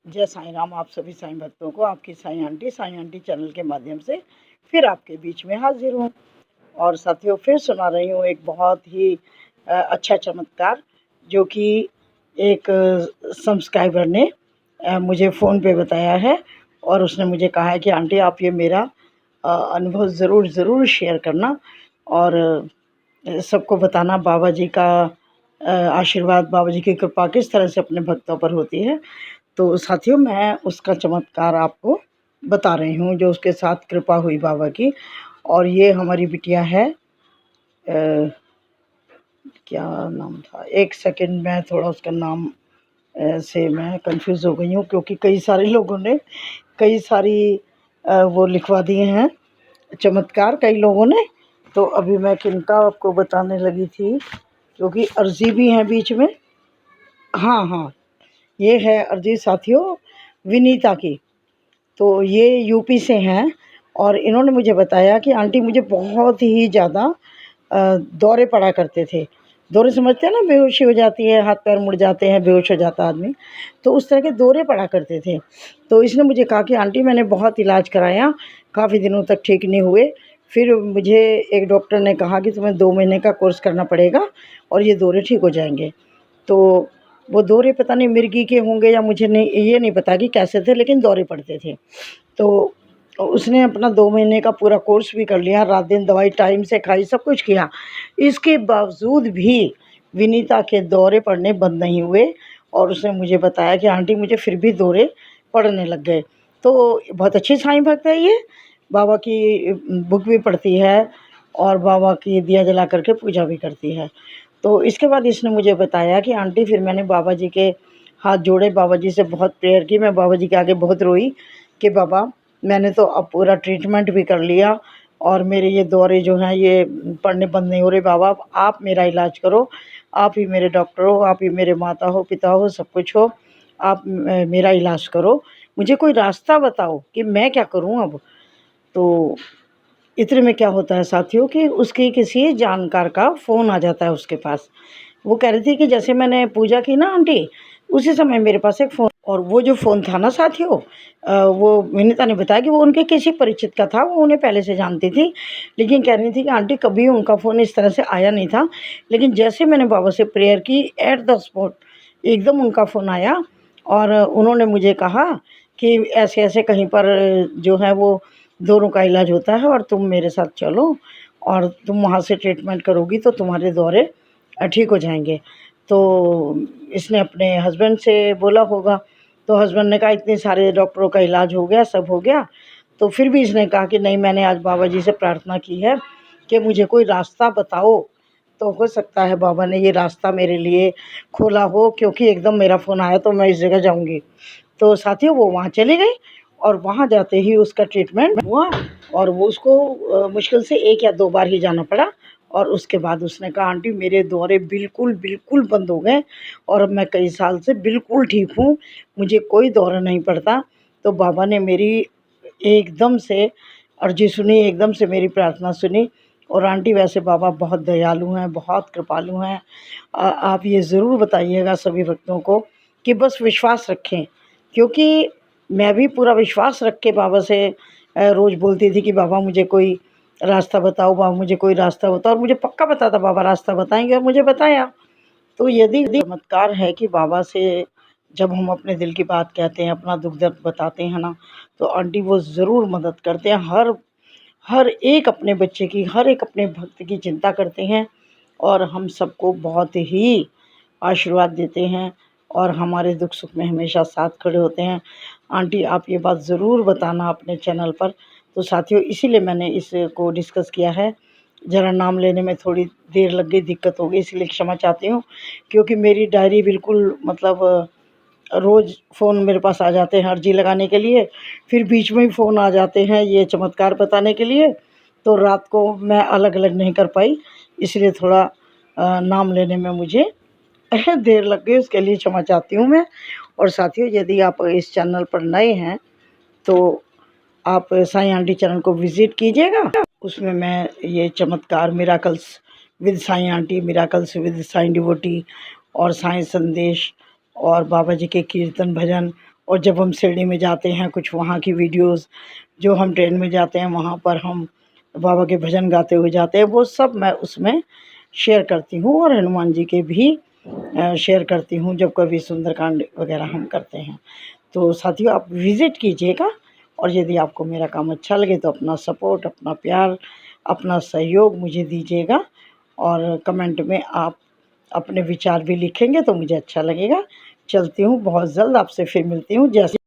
जय साईं राम। आप सभी साईं भक्तों को आपकी साईं आंटी चैनल के माध्यम से फिर आपके बीच में हाजिर हूँ। और साथियों, फिर सुना रही हूँ एक बहुत ही अच्छा चमत्कार जो कि एक सब्सक्राइबर ने मुझे फ़ोन पे बताया है। और उसने मुझे कहा है कि आंटी आप ये मेरा अनुभव ज़रूर शेयर करना और सबको बताना बाबा जी का आशीर्वाद, बाबा जी की कृपा किस तरह से अपने भक्तों पर होती है। तो साथियों, मैं उसका चमत्कार आपको बता रही हूँ जो उसके साथ कृपा हुई बाबा की। और ये हमारी बिटिया है, क्या नाम था, एक सेकंड, मैं थोड़ा उसका नाम से मैं कंफ्यूज हो गई हूँ क्योंकि कई सारे लोगों ने कई सारी वो लिखवा दिए हैं चमत्कार कई लोगों ने। तो अभी मैं किनका आपको बताने लगी थी क्योंकि अर्जी भी हैं बीच में। हाँ, ये है अर्जी साथियों विनीता की। तो ये यूपी से हैं और इन्होंने मुझे बताया कि आंटी मुझे बहुत ही ज़्यादा दौरे पड़ा करते थे। दौरे समझते हैं ना, बेहोशी हो जाती है, हाथ पैर मुड़ जाते हैं, बेहोश हो जाता है आदमी। तो उस तरह के दौरे पड़ा करते थे। तो इसने मुझे कहा कि आंटी मैंने बहुत इलाज कराया, काफ़ी दिनों तक ठीक नहीं हुए। फिर मुझे एक डॉक्टर ने कहा कि तुम्हें 2 महीने का कोर्स करना पड़ेगा और ये दौरे ठीक हो जाएंगे। तो वो दौरे पता नहीं मिर्गी के होंगे या मुझे नहीं पता कि कैसे थे, लेकिन दौरे पड़ते थे। तो उसने अपना 2 महीने का पूरा कोर्स भी कर लिया, रात दिन दवाई टाइम से खाई, सब कुछ किया। इसके बावजूद भी विनीता के दौरे पड़ने बंद नहीं हुए और उसने मुझे बताया कि आंटी मुझे फिर भी दौरे पड़ने लग गए। तो बहुत अच्छी साईं भक्त है ये, बाबा की बुक भी पढ़ती है और बाबा की दिया जला करके पूजा भी करती है। तो इसके बाद इसने मुझे बताया कि आंटी फिर मैंने बाबा जी के हाथ जोड़े, बाबा जी से बहुत प्रेयर की, मैं बाबा जी के आगे बहुत रोई कि बाबा मैंने तो अब पूरा ट्रीटमेंट भी कर लिया और मेरे ये दौरे जो हैं ये पड़ने बंद नहीं हो रहे। बाबा आप मेरा इलाज करो, आप ही मेरे डॉक्टर हो, आप ही मेरे माता हो, पिता हो, सब कुछ हो, आप मेरा इलाज करो, मुझे कोई रास्ता बताओ कि मैं क्या करूं अब। तो इतने में क्या होता है साथियों कि उसके किसी जानकार का फ़ोन आ जाता है उसके पास। वो कह रही थी कि जैसे मैंने पूजा की ना आंटी, उसी समय मेरे पास एक फ़ोन, और वो जो फ़ोन था ना साथियों, वो विनीता ने बताया कि वो उनके किसी परिचित का था, वो उन्हें पहले से जानती थी। लेकिन कह रही थी कि आंटी कभी उनका फ़ोन इस तरह से आया नहीं था, लेकिन जैसे मैंने बाबा से प्रेयर की एट द स्पॉट एकदम उनका फ़ोन आया और उन्होंने मुझे कहा कि ऐसे-ऐसे कहीं पर जो है वो दोनों का इलाज होता है और तुम मेरे साथ चलो और तुम वहाँ से ट्रीटमेंट करोगी तो तुम्हारे दौरे ठीक हो जाएँगे। तो इसने अपने हस्बैंड से बोला होगा, तो हस्बैंड ने कहा इतने सारे डॉक्टरों का इलाज हो गया, सब हो गया। तो फिर भी इसने कहा कि नहीं, मैंने आज बाबा जी से प्रार्थना की है कि मुझे कोई रास्ता बताओ। तो हो सकता है बाबा ने ये रास्ता मेरे लिए खोला हो क्योंकि एकदम मेरा फ़ोन आया तो मैं इस जगह जाऊँगी। तो साथियों वो वहाँ चली गई और वहाँ जाते ही उसका ट्रीटमेंट हुआ और वो उसको मुश्किल से 1 या 2 बार ही जाना पड़ा। और उसके बाद उसने कहा आंटी मेरे दौरे बिल्कुल बंद हो गए और अब मैं कई साल से बिल्कुल ठीक हूँ, मुझे कोई दौरा नहीं पड़ता। तो बाबा ने मेरी एकदम से अर्जी सुनी, एकदम से मेरी प्रार्थना सुनी। और आंटी वैसे बाबा बहुत दयालु हैं, बहुत कृपालु हैं। आप ये ज़रूर बताइएगा सभी भक्तों को कि बस विश्वास रखें, क्योंकि मैं भी पूरा विश्वास रख के बाबा से रोज़ बोलती थी कि बाबा मुझे कोई रास्ता बताओ, बाबा मुझे कोई रास्ता बताओ, और मुझे पक्का पता था बाबा रास्ता बताएँगे और मुझे बताया। तो यदि चमत्कार है कि बाबा से जब हम अपने दिल की बात कहते हैं, अपना दुःख दर्द बताते हैं ना, तो आंटी वो ज़रूर मदद करते हैं। हर हर एक अपने बच्चे की, हर एक अपने भक्त की चिंता करते हैं और हम सबको बहुत ही आशीर्वाद देते हैं और हमारे दुख सुख में हमेशा साथ खड़े होते हैं। आंटी आप ये बात ज़रूर बताना अपने चैनल पर। तो साथियों इसीलिए मैंने इसको डिस्कस किया है। ज़रा नाम लेने में थोड़ी देर लग गई, दिक्कत हो गई, इसलिए क्षमा चाहती हूँ, क्योंकि मेरी डायरी बिल्कुल मतलब रोज़ फ़ोन मेरे पास आ जाते हैं अर्जी लगाने के लिए, फिर बीच में ही फ़ोन आ जाते हैं ये चमत्कार बताने के लिए। तो रात को मैं अलग-अलग नहीं कर पाई, इसलिए थोड़ा नाम लेने में मुझे देर लग गई, उसके लिए क्षमा चाहती हूँ मैं। और साथियों यदि आप इस चैनल पर नए हैं तो आप साईं आंटी चैनल को विज़िट कीजिएगा। उसमें मैं ये चमत्कार miracles with Sai aunty, miracles with Sai devotee और साईं संदेश और बाबा जी के कीर्तन भजन और जब हम शिरडी में जाते हैं कुछ वहाँ की वीडियोस, जो हम ट्रेन में जाते हैं वहाँ पर हम बाबा के भजन गाते हुए जाते हैं, वो सब मैं उसमें शेयर करती हूँ। और हनुमान जी के भी शेयर करती हूँ जब कभी सुंदरकांड वगैरह हम करते हैं। तो साथियों, आप विज़िट कीजिएगा, और यदि आपको मेरा काम अच्छा लगे तो अपना सपोर्ट, अपना प्यार, अपना सहयोग मुझे दीजिएगा। और कमेंट में आप अपने विचार भी लिखेंगे तो मुझे अच्छा लगेगा। चलती हूँ, बहुत जल्द आपसे फिर मिलती हूँ। जैसे